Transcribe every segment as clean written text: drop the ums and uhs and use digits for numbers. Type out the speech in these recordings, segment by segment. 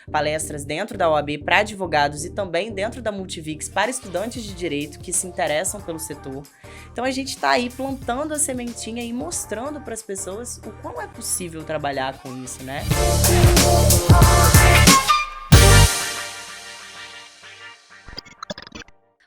palestras dentro da OAB para advogados e também dentro da Multivix para estudantes de direito que se interessam pelo setor. Então a gente está aí plantando a sementinha e mostrando para as pessoas o quão é possível trabalhar com isso, né?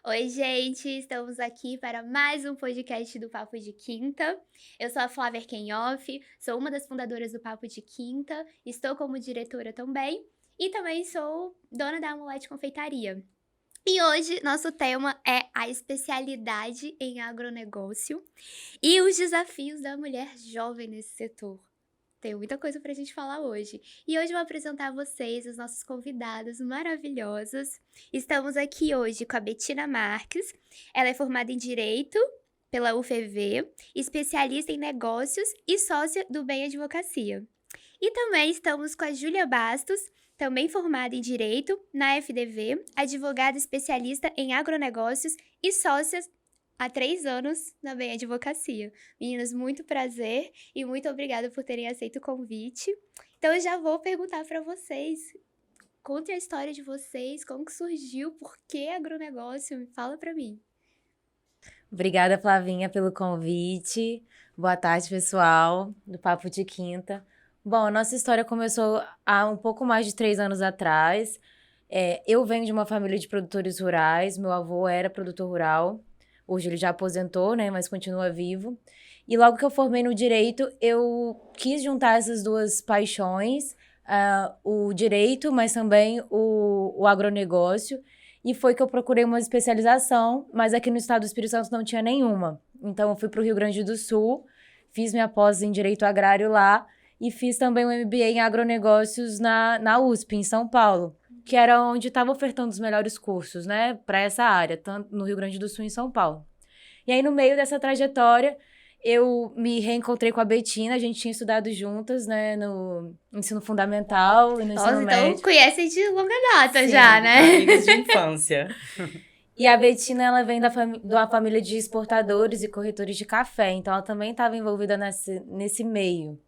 Oi, gente! Estamos aqui para mais um podcast do Papo de Quinta. Eu sou a Flávia Erkenhoff, sou uma das fundadoras do Papo de Quinta, estou como diretora também e também sou dona da Amulete Confeitaria. E hoje nosso tema é a especialidade em agronegócio e os desafios da mulher jovem nesse setor. Tem muita coisa pra gente falar hoje. E hoje eu vou apresentar a vocês os nossos convidados maravilhosos. Estamos aqui hoje com a Betina Marques. Ela é formada em Direito pela UFV, especialista em negócios e sócia do Bem Advocacia. E também estamos com a Júlia Bastos, também formada em Direito na FDV, advogada especialista em agronegócios e sócia há 3 anos na Bem Advocacia. Meninas, muito prazer e muito obrigada por terem aceito o convite. Então eu já vou perguntar para vocês. Contem a história de vocês, como que surgiu, por que agronegócio? Fala para mim. Obrigada, Flavinha, pelo convite. Boa tarde, pessoal do Papo de Quinta. Bom, a nossa história começou há um pouco mais de 3 anos atrás. Eu venho de uma família de produtores rurais, meu avô era produtor rural. Hoje ele já aposentou, né, mas continua vivo. E logo que eu formei no direito, eu quis juntar essas duas paixões, o direito, mas também o agronegócio. E foi que eu procurei uma especialização, mas aqui no estado do Espírito Santo não tinha nenhuma. Então eu fui para o Rio Grande do Sul, fiz minha pós em Direito Agrário lá e fiz também um MBA em agronegócios na USP, em São Paulo, que era onde estava ofertando os melhores cursos, né, para essa área, tanto no Rio Grande do Sul e em São Paulo. E aí, no meio dessa trajetória, eu me reencontrei com a Betina, a gente tinha estudado juntas, né, no ensino fundamental e no ensino médio. Então conhecem de longa data. Sim, já, né? Amigas de infância. E a Betina, ela vem de uma família de exportadores e corretores de café, então ela também estava envolvida nesse meio.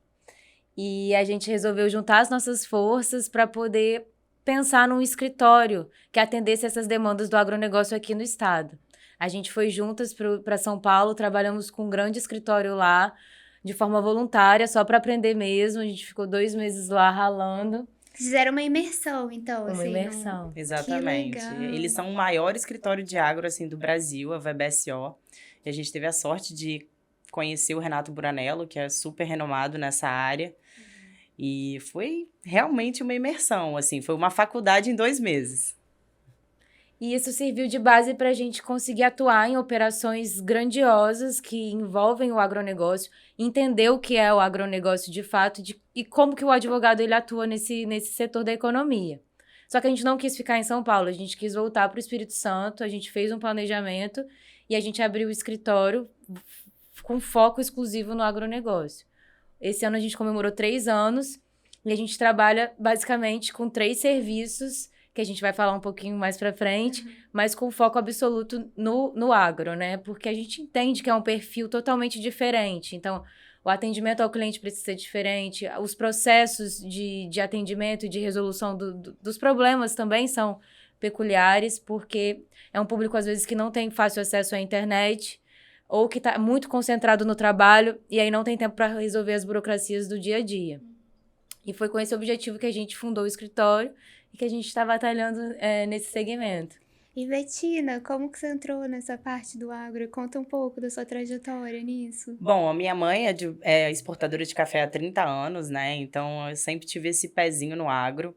E a gente resolveu juntar as nossas forças para poder pensar num escritório que atendesse essas demandas do agronegócio aqui no estado. A gente foi juntas para São Paulo, trabalhamos com um grande escritório lá, de forma voluntária, só para aprender mesmo. A gente ficou 2 meses lá ralando. Fizeram uma imersão, então. Uma imersão. Exatamente. Que legal. Eles são o maior escritório de agro assim, do Brasil, a VBSO. E a gente teve a sorte de conhecer o Renato Buranello, que é super renomado nessa área. E foi realmente uma imersão, assim, foi uma faculdade em 2 meses. E isso serviu de base para a gente conseguir atuar em operações grandiosas que envolvem o agronegócio, entender o que é o agronegócio de fato e como que o advogado ele atua nesse setor da economia. Só que a gente não quis ficar em São Paulo, a gente quis voltar para o Espírito Santo, a gente fez um planejamento e a gente abriu o escritório com foco exclusivo no agronegócio. Esse ano a gente comemorou 3 anos e a gente trabalha basicamente com 3 serviços que a gente vai falar um pouquinho mais pra frente, mas com foco absoluto no agro, né? Porque a gente entende que é um perfil totalmente diferente. Então, o atendimento ao cliente precisa ser diferente, os processos de atendimento e de resolução dos problemas também são peculiares, porque é um público, às vezes, que não tem fácil acesso à internet ou que está muito concentrado no trabalho e aí não tem tempo para resolver as burocracias do dia a dia. E foi com esse objetivo que a gente fundou o escritório e que a gente está batalhando nesse segmento. E Betina, como que você entrou nessa parte do agro? Conta um pouco da sua trajetória nisso. Bom, a minha mãe é exportadora de café há 30 anos, né? Então, eu sempre tive esse pezinho no agro.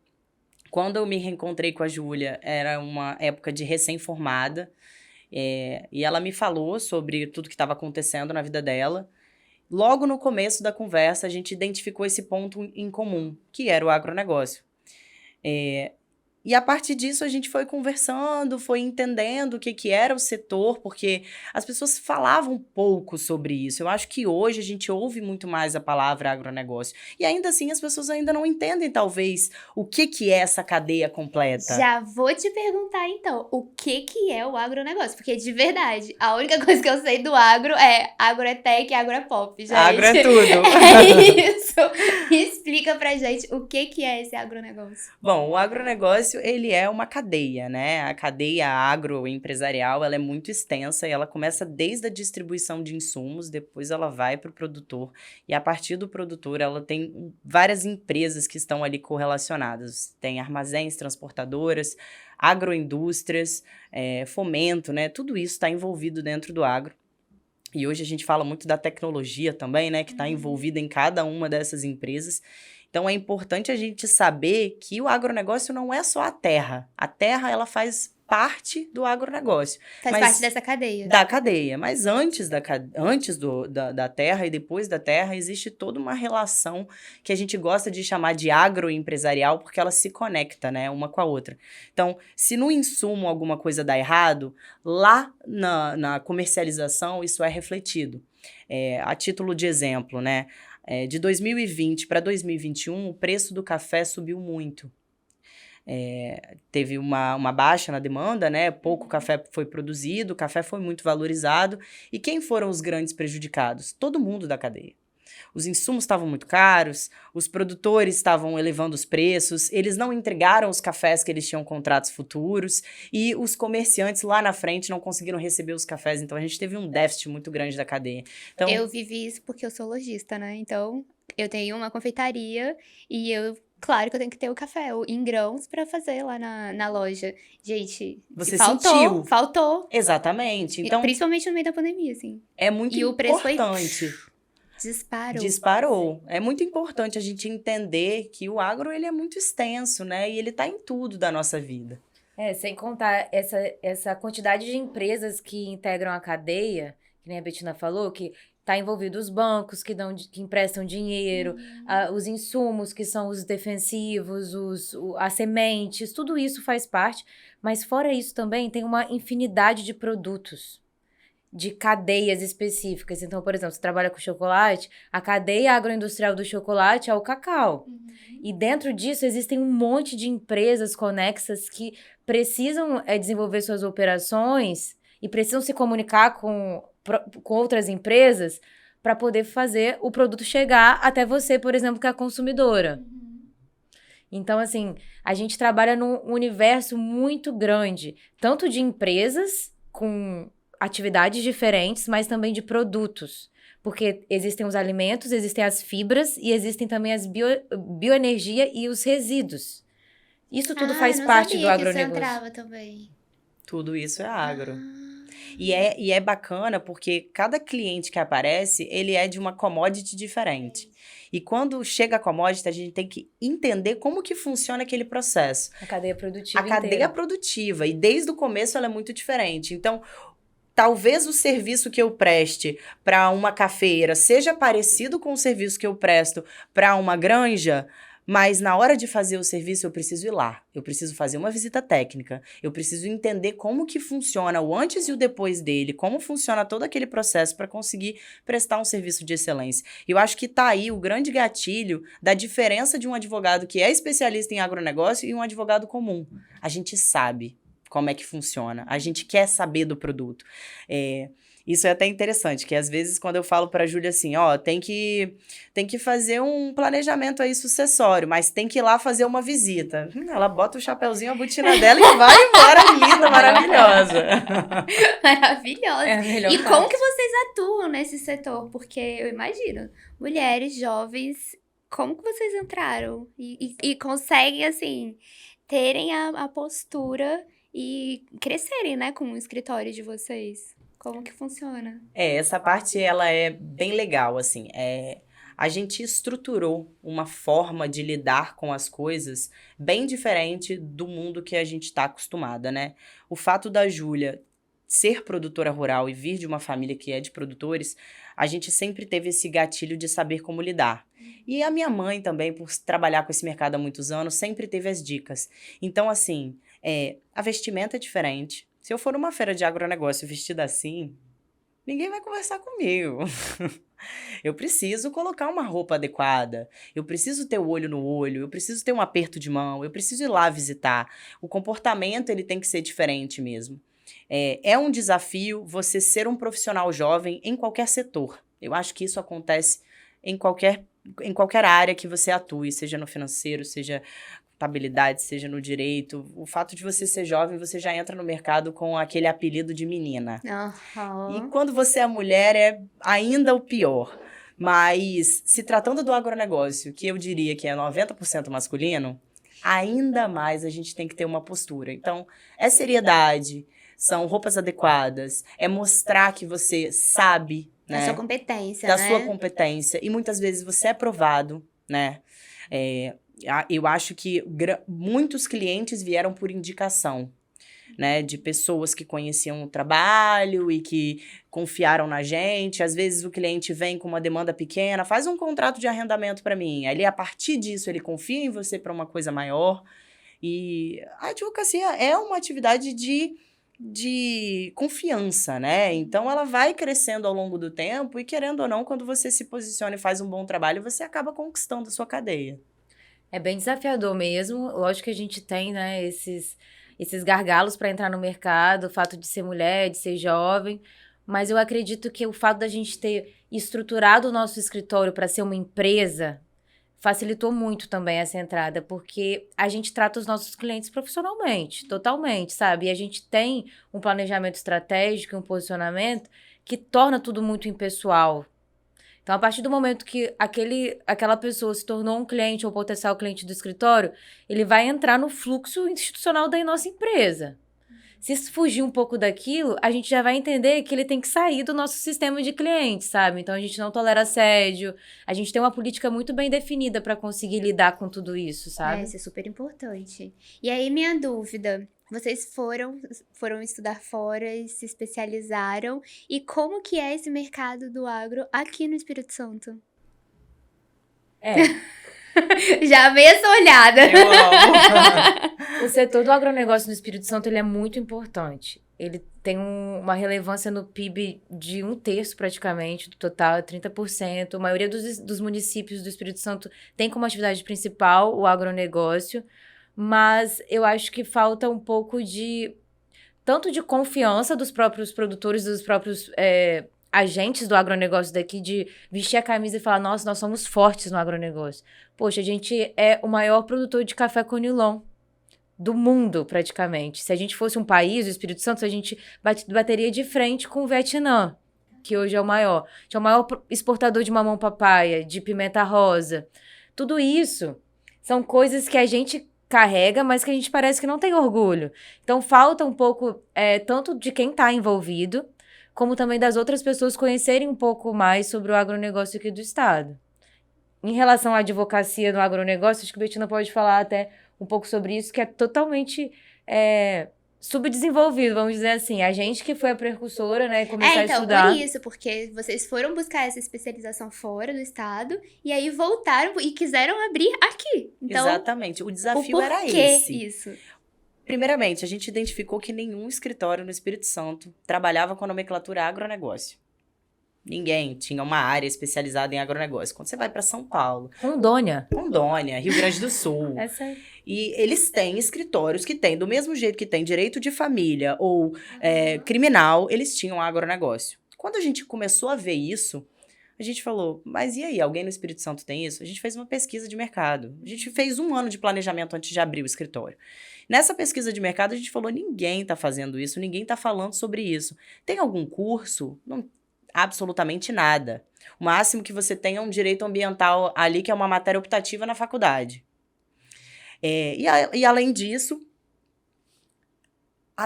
Quando eu me reencontrei com a Júlia, era uma época de recém-formada. E ela me falou sobre tudo que estava acontecendo na vida dela. Logo no começo da conversa, a gente identificou esse ponto em comum, que era o agronegócio. E a partir disso a gente foi conversando, foi entendendo o que era o setor, porque as pessoas falavam pouco sobre isso. Eu acho que hoje a gente ouve muito mais a palavra agronegócio. E ainda assim as pessoas ainda não entendem, talvez, o que é essa cadeia completa. Já vou te perguntar, então, o que é o agronegócio? Porque, de verdade, a única coisa que eu sei do agro é tech e agro é pop, gente. Agro é tudo. É isso. Explica pra gente o que é esse agronegócio. Bom, o agronegócio, ele é uma cadeia, né? A cadeia agroempresarial, ela é muito extensa e ela começa desde a distribuição de insumos, depois ela vai para o produtor e a partir do produtor ela tem várias empresas que estão ali correlacionadas. Tem armazéns, transportadoras, agroindústrias, fomento, né? Tudo isso está envolvido dentro do agro. E hoje a gente fala muito da tecnologia também, né? Que está envolvida em cada uma dessas empresas. Então, é importante a gente saber que o agronegócio não é só a terra. A terra, ela faz parte do agronegócio. Faz parte dessa cadeia. Da cadeia. Mas antes da terra e depois da terra, existe toda uma relação que a gente gosta de chamar de agroempresarial, porque ela se conecta, né, uma com a outra. Então, se no insumo alguma coisa dá errado, lá na comercialização isso é refletido. A título de exemplo, né? De 2020 para 2021, o preço do café subiu muito. Teve uma baixa na demanda, né? Pouco café foi produzido, o café foi muito valorizado. E quem foram os grandes prejudicados? Todo mundo da cadeia. Os insumos estavam muito caros, os produtores estavam elevando os preços, eles não entregaram os cafés que eles tinham contratos futuros e os comerciantes lá na frente não conseguiram receber os cafés, então a gente teve um déficit muito grande da cadeia. Então, eu vivi isso porque eu sou lojista, né? Então, eu tenho uma confeitaria e claro que eu tenho que ter o café em grãos pra fazer lá na loja. Gente, você faltou. Faltou. Exatamente. Então, principalmente no meio da pandemia, assim. É muito importante. E o preço foi... Disparou. É muito importante a gente entender que o agro, ele é muito extenso, né? E ele tá em tudo da nossa vida. Sem contar essa quantidade de empresas que integram a cadeia, que nem a Betina falou, que tá envolvido os bancos que emprestam dinheiro, os insumos que são os defensivos, as sementes, tudo isso faz parte. Mas fora isso também tem uma infinidade de produtos, de cadeias específicas. Então, por exemplo, você trabalha com chocolate, a cadeia agroindustrial do chocolate é o cacau. E dentro disso existem um monte de empresas conexas que precisam desenvolver suas operações e precisam se comunicar com outras empresas para poder fazer o produto chegar até você, por exemplo, que é a consumidora. Então, assim, a gente trabalha num universo muito grande, tanto de empresas com atividades diferentes, mas também de produtos. Porque existem os alimentos, existem as fibras e existem também as bioenergia e os resíduos. Isso tudo faz parte do agronegócio. Isso entrava também. Tudo isso é agro. E é bacana porque cada cliente que aparece, ele é de uma commodity diferente. E quando chega a commodity, a gente tem que entender como que funciona aquele processo. A cadeia produtiva inteira. A cadeia produtiva. E desde o começo ela é muito diferente. Então, talvez o serviço que eu preste para uma cafeira seja parecido com o serviço que eu presto para uma granja, mas na hora de fazer o serviço eu preciso ir lá. Eu preciso fazer uma visita técnica. Eu preciso entender como que funciona o antes e o depois dele, como funciona todo aquele processo para conseguir prestar um serviço de excelência. E eu acho que tá aí o grande gatilho da diferença de um advogado que é especialista em agronegócio e um advogado comum. A gente sabe como é que funciona. A gente quer saber do produto. Isso é até interessante, que às vezes quando eu falo pra Júlia assim, tem que fazer um planejamento aí sucessório, mas tem que ir lá fazer uma visita. Ela bota o chapeuzinho, a botina dela e vai embora linda, maravilhosa. Maravilhosa. E como que vocês atuam nesse setor? Porque eu imagino, mulheres, jovens, como que vocês entraram? E conseguem, assim, terem a postura e crescerem, né, com o escritório de vocês. Como que funciona? Essa parte, ela é bem legal, assim. A gente estruturou uma forma de lidar com as coisas bem diferente do mundo que a gente está acostumada, né? O fato da Júlia ser produtora rural e vir de uma família que é de produtores, a gente sempre teve esse gatilho de saber como lidar. E a minha mãe também, por trabalhar com esse mercado há muitos anos, sempre teve as dicas. Então, assim, a vestimenta é diferente. Se eu for numa feira de agronegócio vestida assim, ninguém vai conversar comigo. Eu preciso colocar uma roupa adequada, eu preciso ter o olho no olho, eu preciso ter um aperto de mão, eu preciso ir lá visitar. O comportamento ele tem que ser diferente mesmo. É um desafio você ser um profissional jovem em qualquer setor. Eu acho que isso acontece em qualquer área que você atue, seja no financeiro, seja contabilidade, seja no direito. O fato de você ser jovem, você já entra no mercado com aquele apelido de menina. Uhum. E quando você é mulher, é ainda o pior. Mas, se tratando do agronegócio, que eu diria que é 90% masculino, ainda mais a gente tem que ter uma postura. Então, é seriedade, são roupas adequadas, é mostrar que você sabe, Da né? sua competência, Da né? sua competência. E muitas vezes você é provado, né? Eu acho que muitos clientes vieram por indicação, né? De pessoas que conheciam o trabalho e que confiaram na gente. Às vezes o cliente vem com uma demanda pequena, faz um contrato de arrendamento para mim. Aí, a partir disso, ele confia em você para uma coisa maior. E a advocacia é uma atividade de confiança, né? Então, ela vai crescendo ao longo do tempo e, querendo ou não, quando você se posiciona e faz um bom trabalho, você acaba conquistando a sua cadeia. É bem desafiador mesmo. Lógico que a gente tem, né, esses gargalos para entrar no mercado, o fato de ser mulher, de ser jovem, mas eu acredito que o fato da gente ter estruturado o nosso escritório para ser uma empresa facilitou muito também essa entrada, porque a gente trata os nossos clientes profissionalmente, totalmente, sabe? E a gente tem um planejamento estratégico, um posicionamento que torna tudo muito impessoal. Então, a partir do momento que aquela pessoa se tornou um cliente ou potencial cliente do escritório, ele vai entrar no fluxo institucional da nossa empresa. Se fugir um pouco daquilo, a gente já vai entender que ele tem que sair do nosso sistema de clientes, sabe? Então, a gente não tolera assédio, a gente tem uma política muito bem definida para conseguir lidar com tudo isso, sabe? Isso é super importante. E aí, minha dúvida, vocês foram estudar fora e se especializaram, e como que é esse mercado do agro aqui no Espírito Santo? Já amei essa olhada. Eu amo. O setor do agronegócio no Espírito Santo, ele é muito importante. Ele tem uma relevância no PIB de 1/3 praticamente, do total, 30%. A maioria dos municípios do Espírito Santo tem como atividade principal o agronegócio, mas eu acho que falta um pouco tanto de confiança dos próprios produtores, dos próprios agentes do agronegócio daqui, de vestir a camisa e falar, nossa, nós somos fortes no agronegócio. Poxa, a gente é o maior produtor de café conilon do mundo, praticamente. Se a gente fosse um país, o Espírito Santo, a gente bateria de frente com o Vietnã, que hoje é o maior. A gente é o maior exportador de mamão papaya, de pimenta rosa. Tudo isso são coisas que a gente carrega, mas que a gente parece que não tem orgulho. Então, falta um pouco, tanto de quem está envolvido, como também das outras pessoas conhecerem um pouco mais sobre o agronegócio aqui do estado. Em relação à advocacia no agronegócio, acho que a Betina pode falar até um pouco sobre isso, que é totalmente subdesenvolvido, vamos dizer assim. A gente que foi a precursora, né, começar a estudar. Por isso, porque vocês foram buscar essa especialização fora do estado, e aí voltaram e quiseram abrir aqui. Então, exatamente, o desafio era esse. Isso? Primeiramente, a gente identificou que nenhum escritório no Espírito Santo trabalhava com a nomenclatura agronegócio. Ninguém tinha uma área especializada em agronegócio. Quando você vai para São Paulo... Rondônia, Rio Grande do Sul. E eles têm escritórios que têm, do mesmo jeito que tem direito de família ou criminal, eles tinham agronegócio. Quando a gente começou a ver isso, a gente falou, mas e aí, alguém no Espírito Santo tem isso? A gente fez uma pesquisa de mercado. A gente fez 1 ano de planejamento antes de abrir o escritório. Nessa pesquisa de mercado, a gente falou, ninguém está fazendo isso, ninguém está falando sobre isso. Tem algum curso? Não, absolutamente nada. O máximo que você tem é um direito ambiental ali, que é uma matéria optativa na faculdade. E além disso,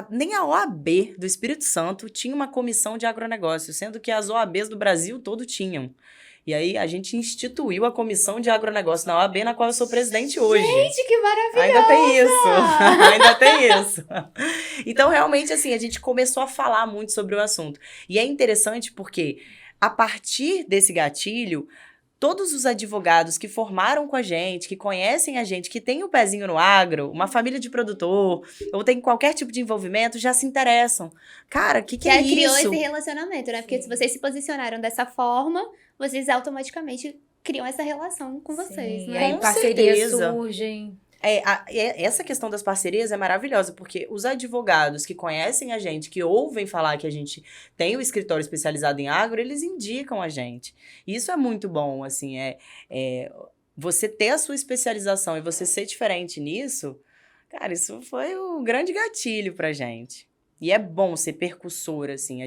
nem a OAB do Espírito Santo tinha uma comissão de agronegócio, sendo que as OABs do Brasil todo tinham. E aí, a gente instituiu a comissão de agronegócio na OAB, na qual eu sou presidente hoje. Gente, que maravilhosa! Ainda tem isso. Então, realmente, assim, a gente começou a falar muito sobre o assunto. E é interessante porque, a partir desse gatilho, todos os advogados que formaram com a gente, que conhecem a gente, que tem o pezinho no agro, uma família de produtor, ou tem qualquer tipo de envolvimento, já se interessam. Cara, o que é Já isso? criou esse relacionamento, né? Porque se vocês se posicionaram dessa forma, vocês automaticamente criam essa relação com vocês, Sim, né? aí Com parcerias certeza. surgem. Essa questão das parcerias é maravilhosa, porque os advogados que conhecem a gente, que ouvem falar que a gente tem o escritório especializado em agro, eles indicam a gente. Isso é muito bom, assim, você ter a sua especialização e você ser diferente nisso, cara, isso foi o grande gatilho pra gente. E é bom ser percussora, assim,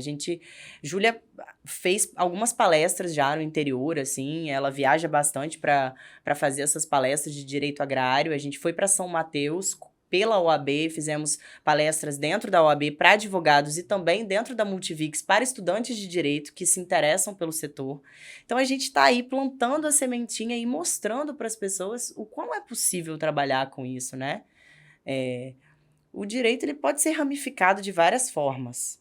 Júlia fez algumas palestras já no interior, assim, ela viaja bastante para fazer essas palestras de direito agrário. A gente foi para São Mateus pela OAB, fizemos palestras dentro da OAB para advogados e também dentro da Multivix para estudantes de direito que se interessam pelo setor. Então a gente está aí plantando a sementinha e mostrando para as pessoas o quão é possível trabalhar com isso, né? O direito ele pode ser ramificado de várias formas.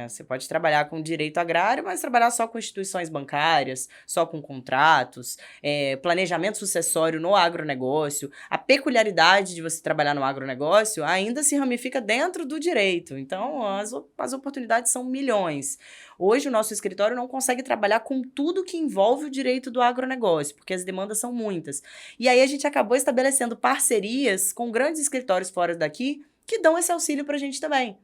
Você pode trabalhar com direito agrário, mas trabalhar só com instituições bancárias, só com contratos, planejamento sucessório no agronegócio. A peculiaridade de você trabalhar no agronegócio ainda se ramifica dentro do direito. Então, as oportunidades são milhões. Hoje, o nosso escritório não consegue trabalhar com tudo que envolve o direito do agronegócio, porque as demandas são muitas. E aí, a gente acabou estabelecendo parcerias com grandes escritórios fora daqui que dão esse auxílio pra gente também.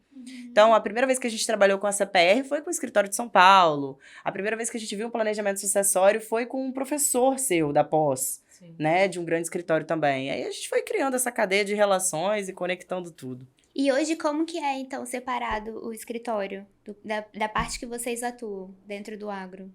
Então, a primeira vez que a gente trabalhou com a CPR foi com o escritório de São Paulo. A primeira vez que a gente viu um planejamento sucessório foi com um professor seu da pós, né? De um grande escritório também. Aí a gente foi criando essa cadeia de relações e conectando tudo. E hoje, como que é, então, separado o escritório da parte que vocês atuam dentro do agro?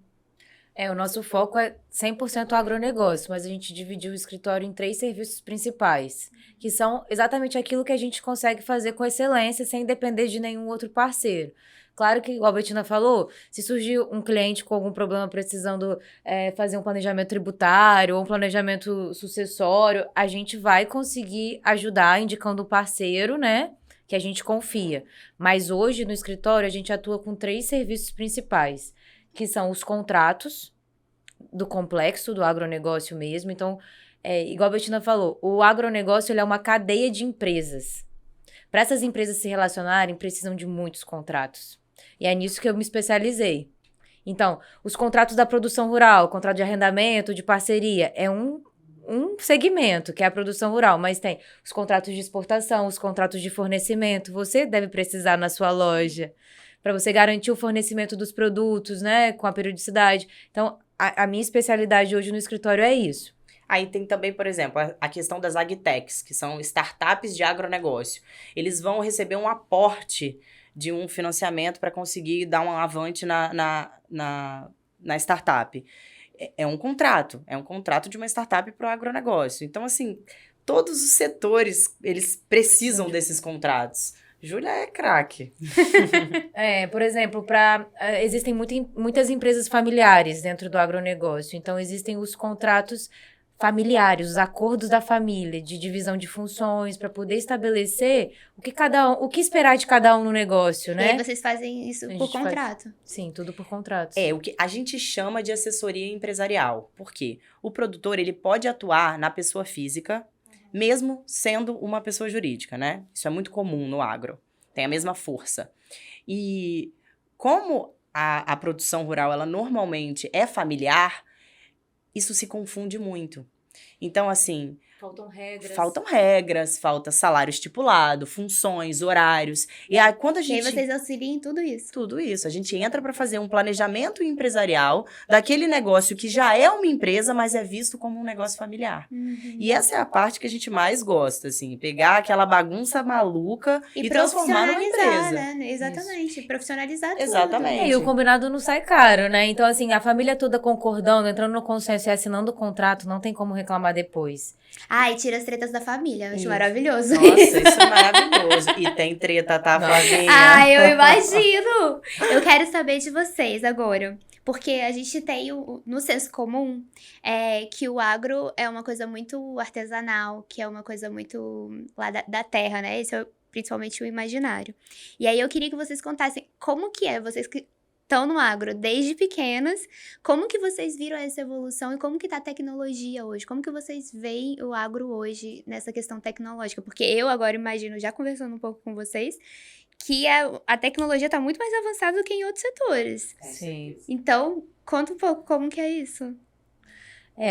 O nosso foco é 100% agronegócio, mas a gente dividiu o escritório em 3 serviços principais, que são exatamente aquilo que a gente consegue fazer com excelência, sem depender de nenhum outro parceiro. Claro que, igual a Bettina falou, se surgir um cliente com algum problema precisando fazer um planejamento tributário ou um planejamento sucessório, a gente vai conseguir ajudar indicando um parceiro, né, que a gente confia. Mas hoje, no escritório, a gente atua com 3 serviços principais, que são os contratos do complexo, do agronegócio mesmo. Então, igual a Bettina falou, o agronegócio ele é uma cadeia de empresas. Para essas empresas se relacionarem, precisam de muitos contratos. E é nisso que eu me especializei. Então, os contratos da produção rural, contrato de arrendamento, de parceria, é um segmento, que é a produção rural, mas tem os contratos de exportação, os contratos de fornecimento. Você deve precisar na sua loja, para você garantir o fornecimento dos produtos, né, com a periodicidade. Então, a minha especialidade hoje no escritório é isso. Aí tem também, por exemplo, a questão das agtechs, que são startups de agronegócio. Eles vão receber um aporte de um financiamento para conseguir dar um avante na startup. É um contrato de uma startup para o agronegócio. Então, assim, todos os setores, eles precisam desses contratos. Júlia é craque. Por exemplo, existem muitas empresas familiares dentro do agronegócio. Então, existem os contratos familiares, os acordos da família, de divisão de funções, para poder estabelecer o que esperar de cada um no negócio, né? E aí vocês fazem isso por contrato? Sim, tudo por contrato. O que a gente chama de assessoria empresarial. Por quê? O produtor, ele pode atuar na pessoa física, mesmo sendo uma pessoa jurídica, né? Isso é muito comum no agro. Tem a mesma força. E como a produção rural, ela normalmente é familiar, isso se confunde muito. Então, assim... Faltam regras, falta salário estipulado, funções, horários. E aí, quando a gente... E aí vocês auxiliam em tudo isso? Tudo isso. A gente entra para fazer um planejamento empresarial daquele negócio que já é uma empresa, mas é visto como um negócio familiar. E essa é a parte que a gente mais gosta, assim. Pegar aquela bagunça maluca e transformar numa empresa. Né? Exatamente. Isso. Profissionalizar tudo. Exatamente. E o combinado não sai caro, né? Então, assim, a família toda concordando, entrando no consenso e assinando o contrato, não tem como reclamar depois. E tira as tretas da família. Eu acho maravilhoso. Nossa, isso é maravilhoso. E tem treta, tá, Flavinha? Eu imagino. Eu quero saber de vocês agora. Porque a gente tem no senso comum que o agro é uma coisa muito artesanal, que é uma coisa muito lá da terra, né? Esse é principalmente o imaginário. E aí eu queria que vocês contassem como que é, vocês que estão no agro desde pequenas, como que vocês viram essa evolução e como que tá a tecnologia hoje? Como que vocês veem o agro hoje nessa questão tecnológica? Porque eu agora imagino, já conversando um pouco com vocês, que a tecnologia tá muito mais avançada do que em outros setores. Sim. Então, conta um pouco como que é isso.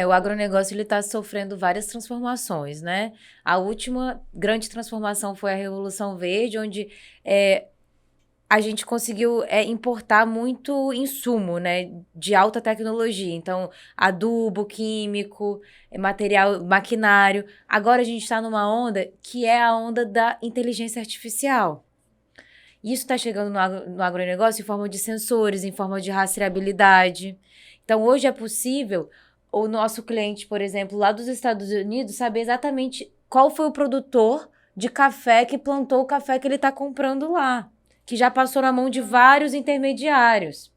O agronegócio ele está sofrendo várias transformações, né? A última grande transformação foi a Revolução Verde, onde a gente conseguiu importar muito insumo, né, de alta tecnologia. Então, adubo químico, material, maquinário. Agora a gente está numa onda que é a onda da inteligência artificial. Isso está chegando no agronegócio em forma de sensores, em forma de rastreabilidade. Então, hoje é possível o nosso cliente, por exemplo, lá dos Estados Unidos, saber exatamente qual foi o produtor de café que plantou o café que ele está comprando lá, que já passou na mão de vários intermediários.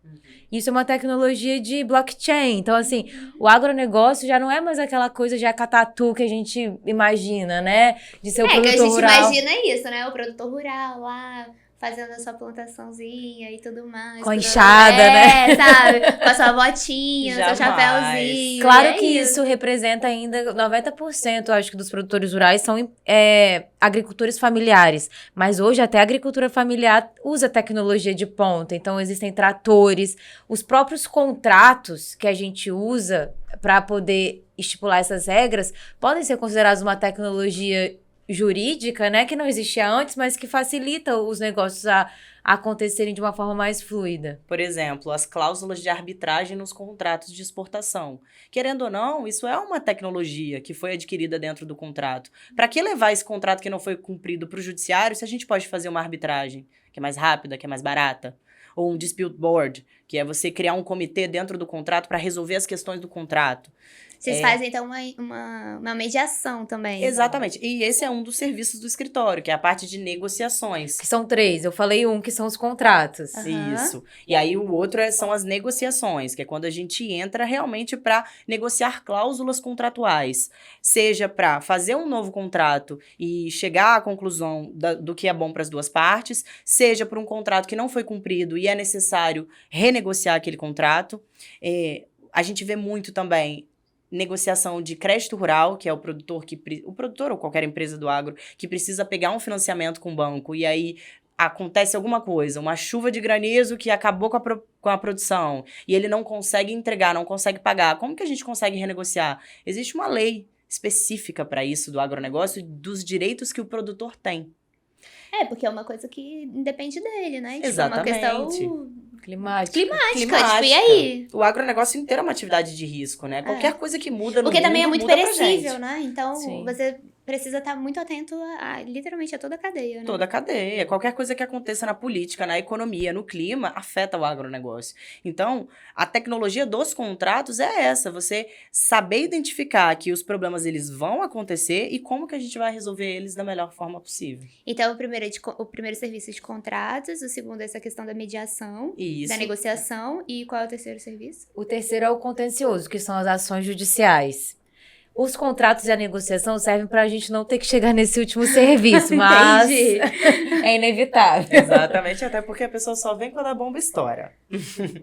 Isso é uma tecnologia de blockchain. Então, assim, o agronegócio já não é mais aquela coisa de acatatu que a gente imagina, né? De ser o produtor que a gente rural. imagina isso, né? O produtor rural lá fazendo a sua plantaçãozinha e tudo mais. Com a enxada, né? Sabe? Com a sua botinha, seu chapéuzinho. Claro que isso representa ainda 90%, acho que, dos produtores rurais são agricultores familiares. Mas hoje até a agricultura familiar usa tecnologia de ponta. Então, existem tratores. Os próprios contratos que a gente usa para poder estipular essas regras podem ser considerados uma tecnologia jurídica, né, que não existia antes, mas que facilita os negócios a acontecerem de uma forma mais fluida. Por exemplo, as cláusulas de arbitragem nos contratos de exportação. Querendo ou não, isso é uma tecnologia que foi adquirida dentro do contrato. Para que levar esse contrato que não foi cumprido para o judiciário se a gente pode fazer uma arbitragem que é mais rápida, que é mais barata? Ou um dispute board, que é você criar um comitê dentro do contrato para resolver as questões do contrato. Vocês fazem, então, uma mediação também. Exatamente. E esse é um dos serviços do escritório, que é a parte de negociações. Que são 3. Eu falei que são os contratos. Isso. E aí o outro são as negociações, que é quando a gente entra realmente para negociar cláusulas contratuais. Seja para fazer um novo contrato e chegar à conclusão do que é bom para as duas partes, seja por um contrato que não foi cumprido e é necessário renegociar aquele contrato. A gente vê muito também negociação de crédito rural, que é o produtor ou qualquer empresa do agro que precisa pegar um financiamento com o banco e aí acontece alguma coisa, uma chuva de granizo que acabou com a produção e ele não consegue entregar, não consegue pagar. Como que a gente consegue renegociar? Existe uma lei específica para isso do agronegócio, dos direitos que o produtor tem. Porque é uma coisa que independe dele, né? Exatamente. Tipo, uma questão climática. Tipo, e aí? O agronegócio inteiro é uma atividade de risco, né? Qualquer coisa que muda no Porque mundo, também é muito muda pra perecível, gente. né? Então, Sim. você precisa estar muito atento literalmente a toda a cadeia, né? Toda a cadeia. Qualquer coisa que aconteça na política, na economia, no clima, afeta o agronegócio. Então, a tecnologia dos contratos é essa. Você saber identificar que os problemas eles vão acontecer e como que a gente vai resolver eles da melhor forma possível. Então, o primeiro serviço de contratos, o segundo é essa questão da mediação, Isso. da negociação. E qual é o terceiro serviço? O terceiro é o contencioso, que são as ações judiciais. Os contratos e a negociação servem para a gente não ter que chegar nesse último serviço, mas é inevitável. Exatamente, até porque a pessoa só vem quando a bomba estoura.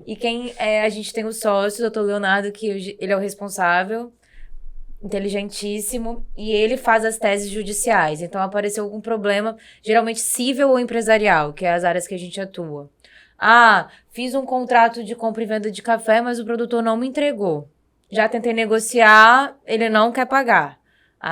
E a gente tem o sócio, o Dr. Leonardo, que ele é o responsável, inteligentíssimo, e ele faz as teses judiciais. Então, apareceu algum problema, geralmente civil ou empresarial, que é as áreas que a gente atua. Fiz um contrato de compra e venda de café, mas o produtor não me entregou. Já tentei negociar, ele não quer pagar.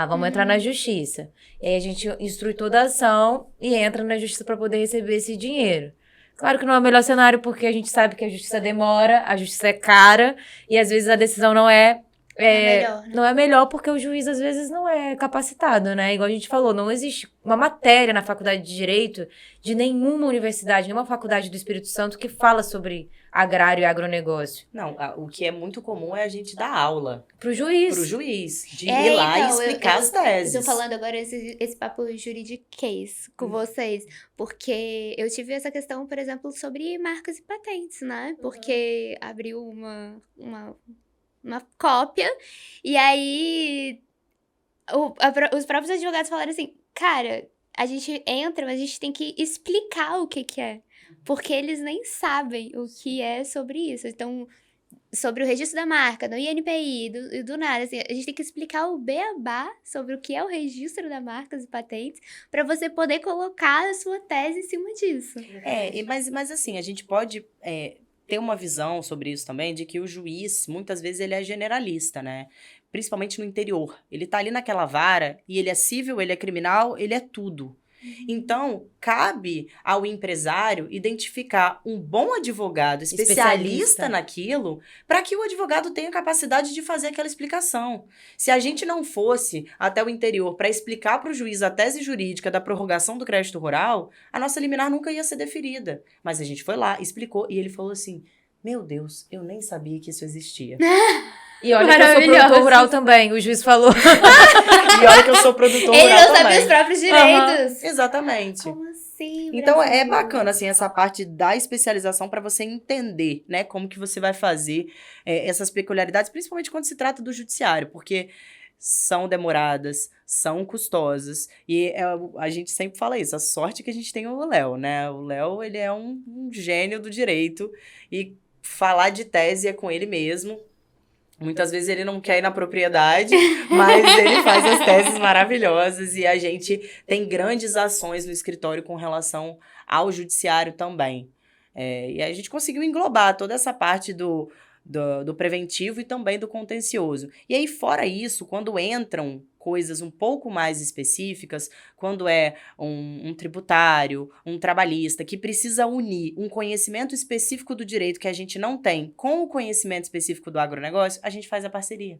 Vamos entrar na justiça. E aí a gente instrui toda a ação e entra na justiça para poder receber esse dinheiro. Claro que não é o melhor cenário, porque a gente sabe que a justiça demora, a justiça é cara, e às vezes a decisão não é melhor, né? Não é melhor porque o juiz às vezes não é capacitado, né? Igual a gente falou, não existe uma matéria na faculdade de Direito de nenhuma universidade, nenhuma faculdade do Espírito Santo que fala sobre agrário e agronegócio. Não, o que é muito comum é a gente dar aula. Pro juiz. De ir lá e explicar as teses. Eu tô falando agora esse papo juridiquês com vocês, porque eu tive essa questão, por exemplo, sobre marcas e patentes, né? Porque abriu uma cópia, e aí os próprios advogados falaram assim, cara, a gente entra, mas a gente tem que explicar o que é. Porque eles nem sabem o que é sobre isso. Então, sobre o registro da marca, no INPI, do nada, assim, a gente tem que explicar o beabá sobre o que é o registro da marcas e patentes para você poder colocar a sua tese em cima disso. Mas assim, a gente pode ter uma visão sobre isso também, de que o juiz, muitas vezes, ele é generalista, né? Principalmente no interior. Ele tá ali naquela vara e ele é civil, ele é criminal, ele é tudo. Então, cabe ao empresário identificar um bom advogado especialista naquilo para que o advogado tenha capacidade de fazer aquela explicação. Se a gente não fosse até o interior para explicar para o juiz a tese jurídica da prorrogação do crédito rural, a nossa liminar nunca ia ser deferida. Mas a gente foi lá, explicou e ele falou assim, meu Deus, eu nem sabia que isso existia. E olha que eu sou produtor rural também, o juiz falou. E olha que eu sou produtor rural também. Ele não sabe os próprios direitos. Exatamente. Como assim? Então, é bacana, assim, essa parte da especialização para você entender, né, como que você vai fazer essas peculiaridades, principalmente quando se trata do judiciário, porque são demoradas, são custosas, e a gente sempre fala isso, a sorte que a gente tem o Léo, né? O Léo, ele é um gênio do direito, e falar de tese é com ele mesmo. Muitas vezes ele não quer ir na propriedade, mas ele faz as teses maravilhosas e a gente tem grandes ações no escritório com relação ao judiciário também. E a gente conseguiu englobar toda essa parte do preventivo e também do contencioso. E aí, fora isso, quando entram coisas um pouco mais específicas, quando é um tributário, um trabalhista, que precisa unir um conhecimento específico do direito que a gente não tem com o conhecimento específico do agronegócio, a gente faz a parceria.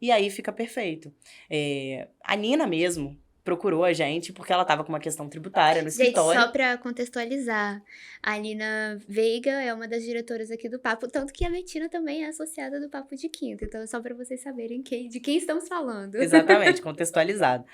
E aí fica perfeito. A Nina mesmo procurou a gente porque ela estava com uma questão tributária no escritório. Gente, só para contextualizar, a Nina Veiga é uma das diretoras aqui do Papo, tanto que a Betina também é associada do Papo de Quinta. Então, é só para vocês saberem de quem estamos falando. Exatamente, contextualizado.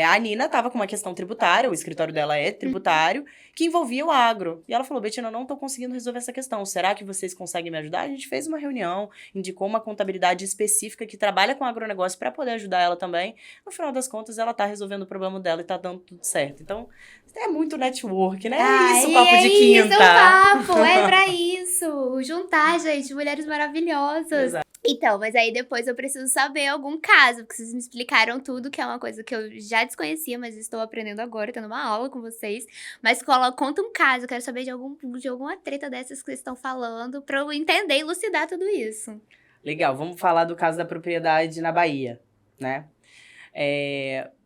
A Nina estava com uma questão tributária, o escritório dela é tributário, que envolvia o agro. E ela falou, Betina, eu não estou conseguindo resolver essa questão. Será que vocês conseguem me ajudar? A gente fez uma reunião, indicou uma contabilidade específica que trabalha com agronegócio para poder ajudar ela também. No final das contas, ela está resolvendo o problema dela e tá dando tudo certo. Então, é muito network, né? É isso, Papo de Quinta. É papo, é pra isso. Juntar, gente, mulheres maravilhosas. Exato. Então, mas aí depois eu preciso saber algum caso, porque vocês me explicaram tudo, que é uma coisa que eu já desconhecia, mas estou aprendendo agora, tendo uma aula com vocês. Mas conta um caso, eu quero saber de alguma treta dessas que vocês estão falando, pra eu entender e elucidar tudo isso. Legal, vamos falar do caso da propriedade na Bahia, né?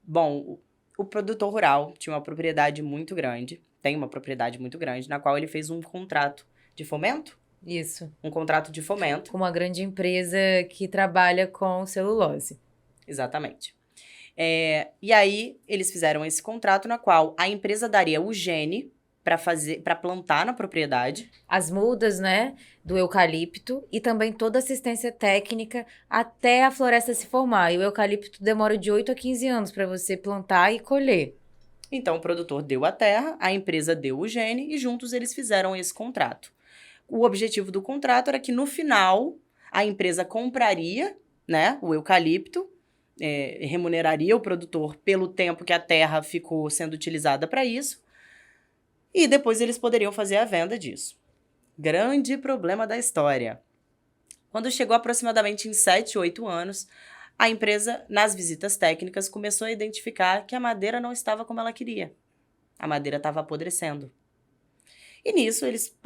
Bom, o produtor rural tinha uma propriedade muito grande, tem uma propriedade muito grande, na qual ele fez um contrato de fomento. Isso. Um contrato de fomento. Com uma grande empresa que trabalha com celulose. Exatamente. E aí, eles fizeram esse contrato na qual a empresa daria o gene para plantar na propriedade. As mudas, né, do eucalipto e também toda a assistência técnica até a floresta se formar. E o eucalipto demora de 8 a 15 anos para você plantar e colher. Então, o produtor deu a terra, a empresa deu o gene e juntos eles fizeram esse contrato. O objetivo do contrato era que, no final, a empresa compraria, né, o eucalipto, remuneraria o produtor pelo tempo que a terra ficou sendo utilizada para isso, e depois eles poderiam fazer a venda disso. Grande problema da história. Quando chegou aproximadamente em 7, 8 anos, a empresa, nas visitas técnicas, começou a identificar que a madeira não estava como ela queria. A madeira estava apodrecendo. E nisso eles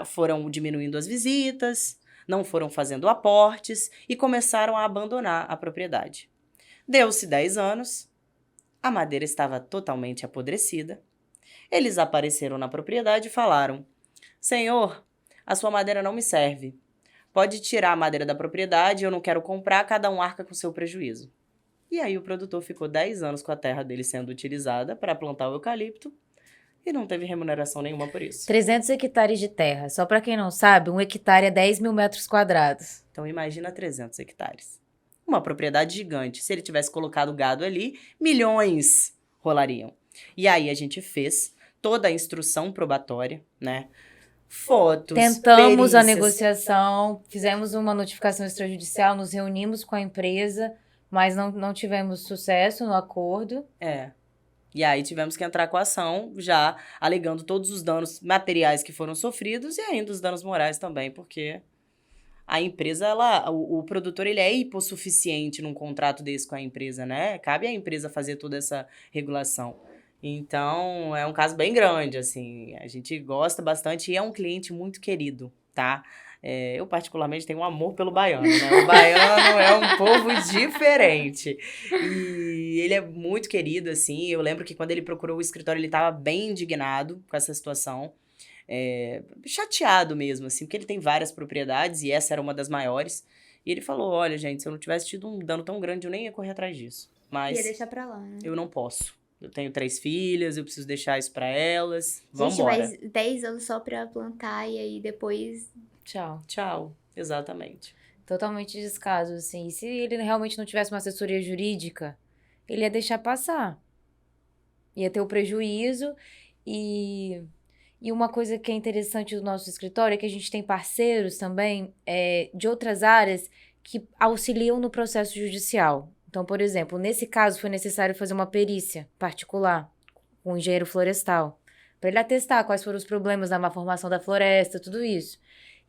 foram diminuindo as visitas, não foram fazendo aportes e começaram a abandonar a propriedade. Deu-se 10 anos, a madeira estava totalmente apodrecida. Eles apareceram na propriedade e falaram: Senhor, a sua madeira não me serve. Pode tirar a madeira da propriedade, eu não quero comprar, cada um arca com seu prejuízo. E aí o produtor ficou 10 anos com a terra dele sendo utilizada para plantar o eucalipto e não teve remuneração nenhuma por isso. 300 hectares de terra. Só para quem não sabe, 1 hectare é 10 mil metros quadrados. Então imagina 300 hectares. Uma propriedade gigante. Se ele tivesse colocado gado ali, milhões rolariam. E aí a gente fez toda a instrução probatória, né? Fotos, tentamos perícias. A negociação, fizemos uma notificação extrajudicial, nos reunimos com a empresa, mas não tivemos sucesso no acordo. E aí tivemos que entrar com a ação, já alegando todos os danos materiais que foram sofridos e ainda os danos morais também, porque a empresa, o produtor, ele é hipossuficiente num contrato desse com a empresa, né? Cabe à empresa fazer toda essa regulação. Então, é um caso bem grande, assim. A gente gosta bastante e é um cliente muito querido, tá? Eu, particularmente, tenho um amor pelo baiano, né? O baiano é um povo diferente. E ele é muito querido, assim. Eu lembro que quando ele procurou o escritório, ele estava bem indignado com essa situação. Chateado mesmo, assim, porque ele tem várias propriedades e essa era uma das maiores. E ele falou, olha, gente, se eu não tivesse tido um dano tão grande, eu nem ia correr atrás disso. Mas Ia deixar pra lá, né? eu não posso. Eu tenho 3 filhas, eu preciso deixar isso pra elas. Gente, Vambora. mas 10 anos só pra plantar e aí depois... Tchau. Tchau. Exatamente. Totalmente descaso, assim. E se ele realmente não tivesse uma assessoria jurídica, ele ia deixar passar. Ia ter o prejuízo e uma coisa que é interessante do nosso escritório é que a gente tem parceiros também de outras áreas que auxiliam no processo judicial. Então, por exemplo, nesse caso foi necessário fazer uma perícia particular com o engenheiro florestal, para ele atestar quais foram os problemas da má formação da floresta, tudo isso.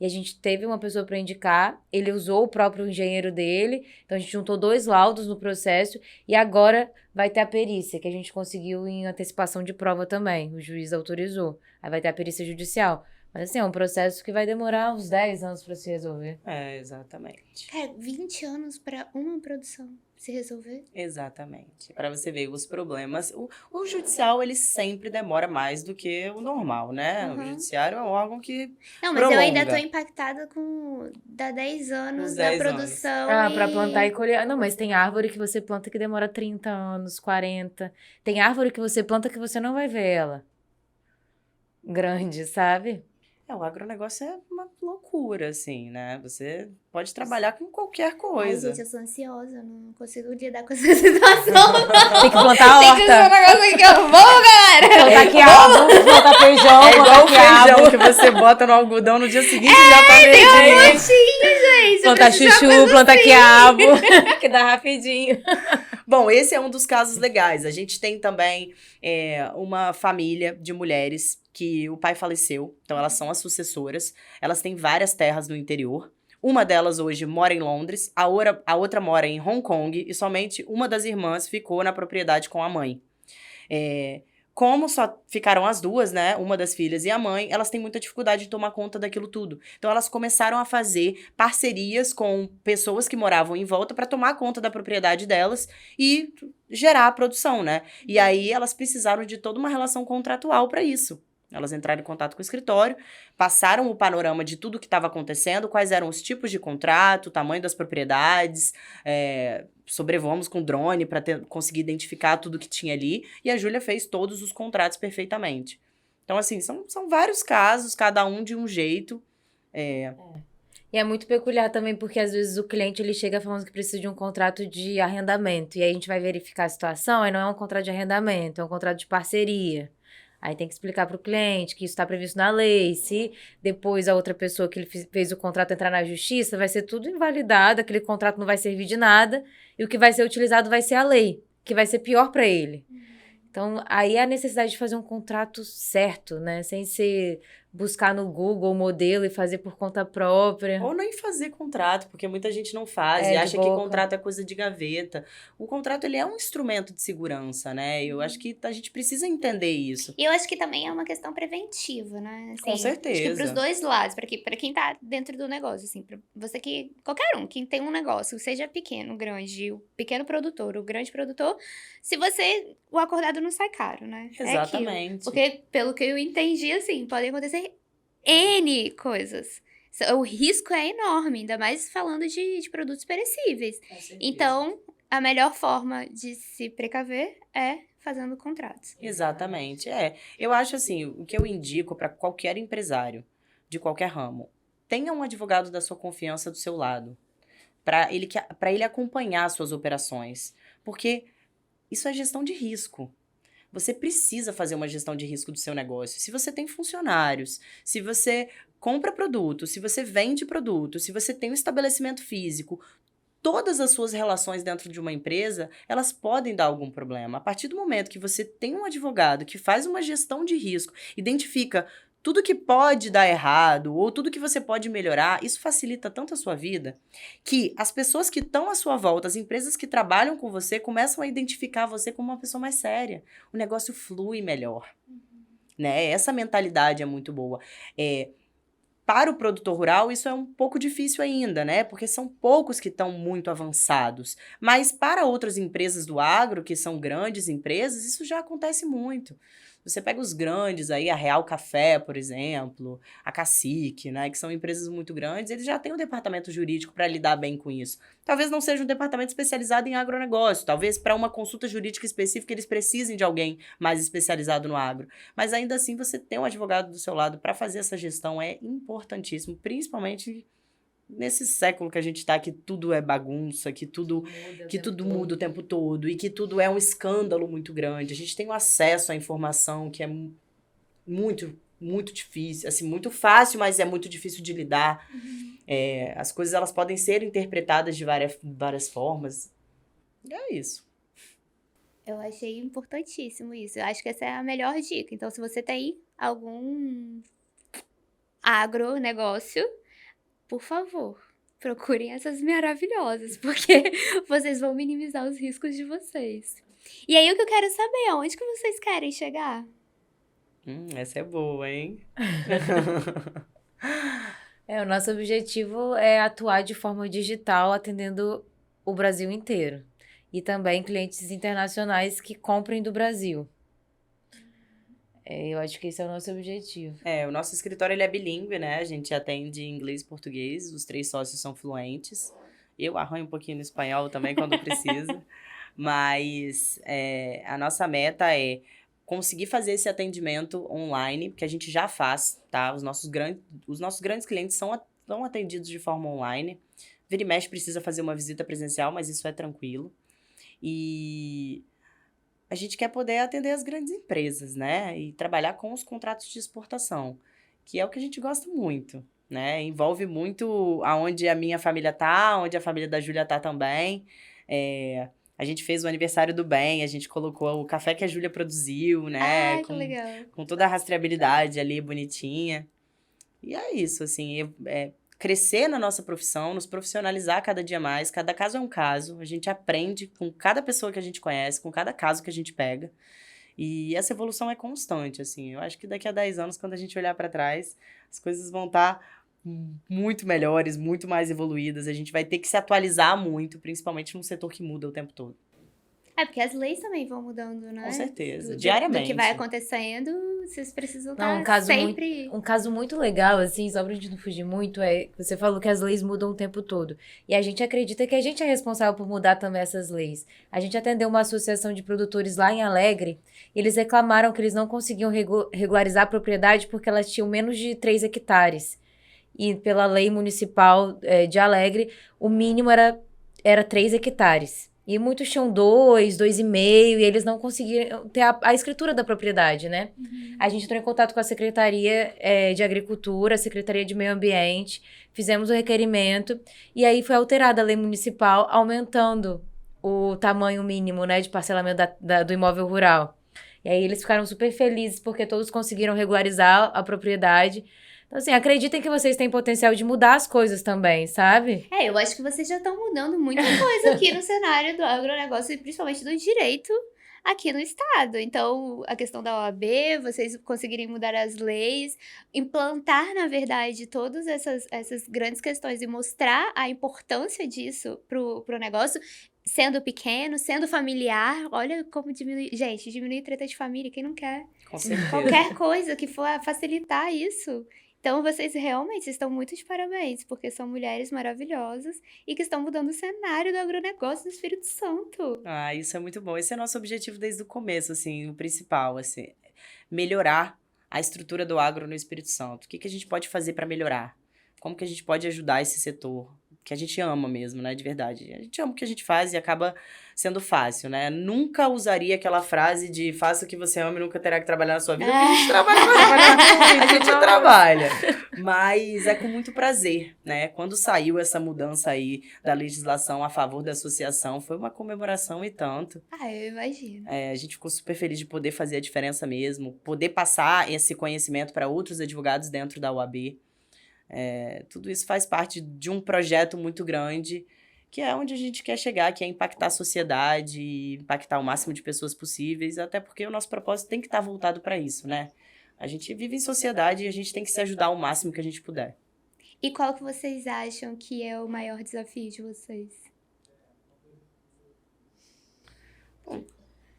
E a gente teve uma pessoa para indicar, ele usou o próprio engenheiro dele, então a gente juntou 2 laudos no processo e agora vai ter a perícia, que a gente conseguiu em antecipação de prova também, o juiz autorizou. Aí vai ter a perícia judicial. Mas assim, é um processo que vai demorar uns 10 anos para se resolver. Exatamente. Cara, 20 anos pra uma produção se resolver? Exatamente. Para você ver os problemas. O judicial, ele sempre demora mais do que o normal, né? O judiciário é um órgão que Não, mas prolonga. eu ainda tô impactada com... Dá 10 anos Uns da 10 anos. produção Pra plantar e colher. Não, mas tem árvore que você planta que demora 30 anos, 40. Tem árvore que você planta que você não vai ver ela grande, sabe? O agronegócio é uma loucura, assim, né? Você pode trabalhar com qualquer coisa. Ai, gente, eu sou ansiosa, não consigo lidar com essa situação. Tem que plantar a Tem que ser um horta. negócio que eu vou, galera! Plantar quiabo, plantar feijão, É igual plantar o feijão quiabo. que você bota no algodão no dia seguinte e já tá Tem um verdinho. montinho, gente. Plantar eu preciso chuchu, fazer plantar assim. quiabo, que dá rapidinho. Bom, esse é um dos casos legais. A gente tem também uma família de mulheres que o pai faleceu, então elas são as sucessoras. Elas têm várias terras no interior. Uma delas hoje mora em Londres, a outra mora em Hong Kong e somente uma das irmãs ficou na propriedade com a mãe. Como só ficaram as duas, né, uma das filhas e a mãe, elas têm muita dificuldade de tomar conta daquilo tudo. Então elas começaram a fazer parcerias com pessoas que moravam em volta para tomar conta da propriedade delas e gerar a produção, né? E aí elas precisaram de toda uma relação contratual para isso. Elas entraram em contato com o escritório, passaram o panorama de tudo que estava acontecendo, quais eram os tipos de contrato, o tamanho das propriedades, sobrevoamos com drone para conseguir identificar tudo que tinha ali, e a Júlia fez todos os contratos perfeitamente. Então, assim, são vários casos, cada um de um jeito. E é muito peculiar também, porque às vezes o cliente ele chega falando que precisa de um contrato de arrendamento, e aí a gente vai verificar a situação, aí não é um contrato de arrendamento, é um contrato de parceria. Aí tem que explicar para o cliente que isso está previsto na lei. Se depois a outra pessoa que ele fez o contrato entrar na justiça, vai ser tudo invalidado, aquele contrato não vai servir de nada, e o que vai ser utilizado vai ser a lei, que vai ser pior para ele. Então, aí é a necessidade de fazer um contrato certo, né? Sem ser buscar no Google o modelo e fazer por conta própria. Ou nem fazer contrato, porque muita gente não faz e de acha que boca. contrato é coisa de gaveta. O contrato, ele é um instrumento de segurança, né? Eu acho que a gente precisa entender isso. E eu acho que também é uma questão preventiva, né? Assim, Com certeza. Acho que pros dois lados, pra quem tá dentro do negócio, assim, pra você que... Qualquer um, quem tem um negócio, seja pequeno, grande, o pequeno produtor, o grande produtor, se você... O acordado não sai caro, né? Exatamente. Porque, pelo que eu entendi, assim, podem acontecer N coisas. O risco é enorme, ainda mais falando de produtos perecíveis. Então, a melhor forma de se precaver é fazendo contratos. Exatamente, Eu acho assim, o que eu indico para qualquer empresário de qualquer ramo, tenha um advogado da sua confiança do seu lado, para ele acompanhar as suas operações, porque isso é gestão de risco. Você precisa fazer uma gestão de risco do seu negócio. Se você tem funcionários, se você compra produto, se você vende produto, se você tem um estabelecimento físico, todas as suas relações dentro de uma empresa, elas podem dar algum problema. A partir do momento que você tem um advogado que faz uma gestão de risco, identifica tudo que pode dar errado ou tudo que você pode melhorar, isso facilita tanto a sua vida que as pessoas que estão à sua volta, as empresas que trabalham com você, começam a identificar você como uma pessoa mais séria. O negócio flui melhor. Né? Essa mentalidade é muito boa. Para o produtor rural, isso é um pouco difícil ainda, né? Porque são poucos que estão muito avançados. Mas para outras empresas do agro, que são grandes empresas, isso já acontece muito. Você pega os grandes aí, a Real Café, por exemplo, a Cacique, né? Que são empresas muito grandes, eles já têm um departamento jurídico para lidar bem com isso. Talvez não seja um departamento especializado em agronegócio. Talvez para uma consulta jurídica específica eles precisem de alguém mais especializado no agro. Mas ainda assim, você ter um advogado do seu lado para fazer essa gestão é importantíssimo, principalmente nesse século que a gente está, que tudo é bagunça, que tudo muda o tempo todo e que tudo é um escândalo muito grande. A gente tem um acesso à informação que é muito, muito difícil, assim, muito fácil, mas é muito difícil de lidar. As coisas, elas podem ser interpretadas de várias formas. E é isso. Eu achei importantíssimo isso. Eu acho que essa é a melhor dica. Então, se você tem algum agronegócio, por favor, procurem essas maravilhosas, porque vocês vão minimizar os riscos de vocês. E aí, o que eu quero saber, aonde que vocês querem chegar? Essa é boa, hein? O nosso objetivo é atuar de forma digital, atendendo o Brasil inteiro. E também clientes internacionais que comprem do Brasil. Eu acho que esse é o nosso objetivo. O nosso escritório ele é bilíngue, né? A gente atende inglês e português, os 3 sócios são fluentes. Eu arranho um pouquinho no espanhol também quando precisa. Mas a nossa meta é conseguir fazer esse atendimento online, que a gente já faz, tá? Os nossos grandes clientes são atendidos de forma online. Vira e mexe precisa fazer uma visita presencial, mas isso é tranquilo. E a gente quer poder atender as grandes empresas, né? E trabalhar com os contratos de exportação, que é o que a gente gosta muito, né? Envolve muito aonde a minha família tá, onde a família da Júlia tá também. A gente fez o aniversário do bem, a gente colocou o café que a Júlia produziu, né? Que legal. Com toda a rastreabilidade ali, bonitinha. E é isso, assim, crescer na nossa profissão, nos profissionalizar cada dia mais. Cada caso é um caso. A gente aprende com cada pessoa que a gente conhece, com cada caso que a gente pega. E essa evolução é constante, assim. Eu acho que daqui a 10 anos, quando a gente olhar para trás, as coisas vão estar muito melhores, muito mais evoluídas. A gente vai ter que se atualizar muito, principalmente num setor que muda o tempo todo. Porque as leis também vão mudando, né? Com certeza, diariamente. Do que vai acontecendo, vocês precisam Não, estar sempre... Um caso muito legal, assim, só pra gente não fugir muito, você falou que as leis mudam o tempo todo. E a gente acredita que a gente é responsável por mudar também essas leis. A gente atendeu uma associação de produtores lá em Alegre, e eles reclamaram que eles não conseguiam regularizar a propriedade porque elas tinham menos de 3 hectares. E pela lei municipal de Alegre, o mínimo era 3 hectares. E muitos tinham 2,5, e eles não conseguiram ter a escritura da propriedade, né? A gente entrou em contato com a Secretaria de Agricultura, a Secretaria de Meio Ambiente, fizemos o requerimento, e aí foi alterada a lei municipal, aumentando o tamanho mínimo, né, de parcelamento do imóvel rural. E aí eles ficaram super felizes, porque todos conseguiram regularizar a propriedade. Então, assim, acreditem que vocês têm potencial de mudar as coisas também, sabe? Eu acho que vocês já estão mudando muita coisa aqui no cenário do agronegócio, e principalmente do direito aqui no estado. Então, a questão da OAB, vocês conseguirem mudar as leis, implantar, na verdade, todas essas grandes questões e mostrar a importância disso pro negócio, sendo pequeno, sendo familiar. Olha como diminui... Gente, diminuir treta de família, quem não quer? Com certeza. Qualquer coisa que for facilitar isso. Então, vocês realmente estão muito de parabéns, porque são mulheres maravilhosas e que estão mudando o cenário do agronegócio do Espírito Santo. Isso é muito bom. Esse é o nosso objetivo desde o começo, assim, o principal, assim, melhorar a estrutura do agro no Espírito Santo. O que a gente pode fazer para melhorar? Como que a gente pode ajudar esse setor? que a gente ama mesmo, né, de verdade. A gente ama o que a gente faz e acaba sendo fácil, né? Nunca usaria aquela frase de faça o que você ama e nunca terá que trabalhar na sua vida, porque a gente trabalha, a gente trabalha. Mas é com muito prazer, né? Quando saiu essa mudança aí da legislação a favor da associação, foi uma comemoração e tanto. Eu imagino. A gente ficou super feliz de poder fazer a diferença mesmo, poder passar esse conhecimento para outros advogados dentro da UAB. Tudo isso faz parte de um projeto muito grande, que é onde a gente quer chegar, que é impactar a sociedade, impactar o máximo de pessoas possíveis, até porque o nosso propósito tem que estar voltado para isso, né? A gente vive em sociedade e a gente tem que se ajudar o máximo que a gente puder. E qual que vocês acham que é o maior desafio de vocês?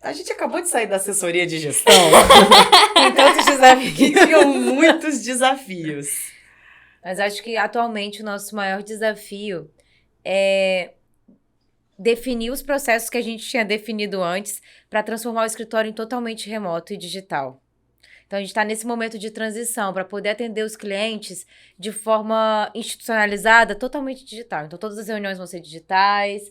A gente acabou de sair da assessoria de gestão, então tantos desafios, tinham muitos desafios. Mas acho que atualmente o nosso maior desafio é definir os processos que a gente tinha definido antes para transformar o escritório em totalmente remoto e digital. Então, a gente está nesse momento de transição para poder atender os clientes de forma institucionalizada, totalmente digital. Então, todas as reuniões vão ser digitais,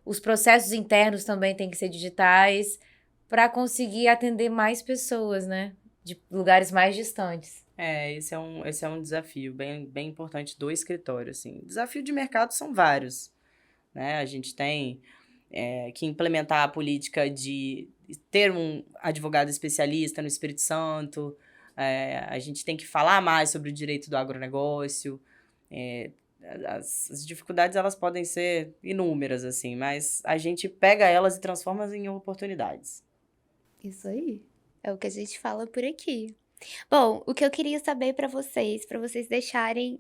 os processos internos também têm que ser digitais, para conseguir atender mais pessoas, né? De lugares mais distantes. Esse é um desafio bem, bem importante do escritório, assim. Desafio de mercado são vários, né? A gente tem que implementar a política de ter um advogado especialista no Espírito Santo, a gente tem que falar mais sobre o direito do agronegócio. As dificuldades, elas podem ser inúmeras, assim, mas a gente pega elas e transforma em oportunidades. Isso aí. É o que a gente fala por aqui. Bom, o que eu queria saber para vocês deixarem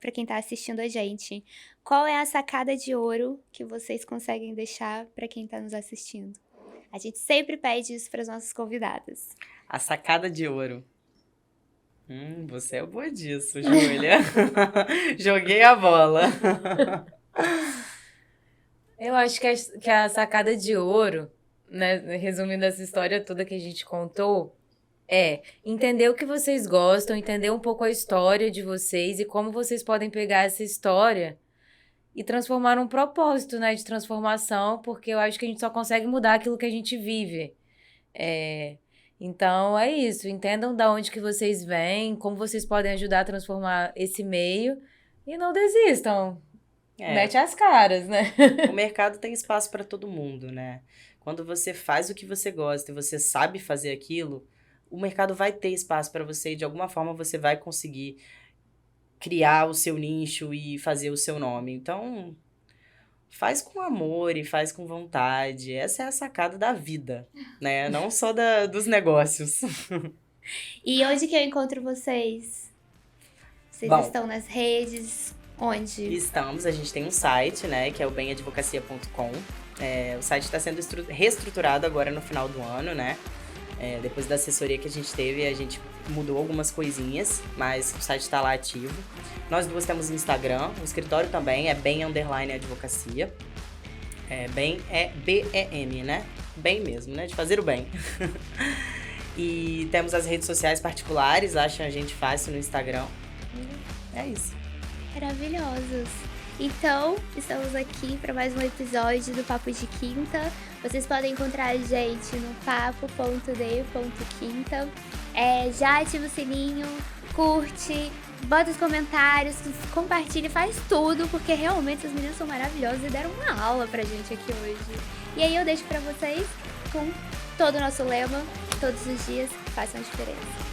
para quem tá assistindo a gente, qual é a sacada de ouro que vocês conseguem deixar para quem tá nos assistindo? A gente sempre pede isso para as nossas convidadas. A sacada de ouro. Você é boa disso, Júlia. Joguei a bola. Eu acho que a sacada de ouro, né, resumindo essa história toda que a gente contou, entender o que vocês gostam, entender um pouco a história de vocês e como vocês podem pegar essa história e transformar num propósito, né, de transformação, porque eu acho que a gente só consegue mudar aquilo que a gente vive. Então, é isso. Entendam de onde que vocês vêm, como vocês podem ajudar a transformar esse meio e não desistam. Mete as caras, né? O mercado tem espaço para todo mundo, né? Quando você faz o que você gosta e você sabe fazer aquilo, o mercado vai ter espaço para você e de alguma forma você vai conseguir criar o seu nicho e fazer o seu nome. Então, faz com amor e faz com vontade. Essa é a sacada da vida, né? Não só dos negócios. E onde que eu encontro vocês? Vocês estão nas redes? Onde? Estamos, a gente tem um site, né, que é o bemadvocacia.com. O site está sendo reestruturado agora no final do ano, né? Depois da assessoria que a gente teve, a gente mudou algumas coisinhas, mas o site está lá ativo. Nós duas temos Instagram, o escritório também é bem_advocacia. Bem é BEM, né? Bem mesmo, né? De fazer o bem. E temos as redes sociais particulares, acham a gente fácil no Instagram. É isso. Maravilhosos. Então, estamos aqui para mais um episódio do Papo de Quinta. Vocês podem encontrar a gente no papo.de.quinta. Já ativa o sininho, curte, bota os comentários, compartilha, faz tudo, porque realmente as meninas são maravilhosas e deram uma aula pra gente aqui hoje. E aí eu deixo pra vocês com todo o nosso lema, todos os dias façam a diferença.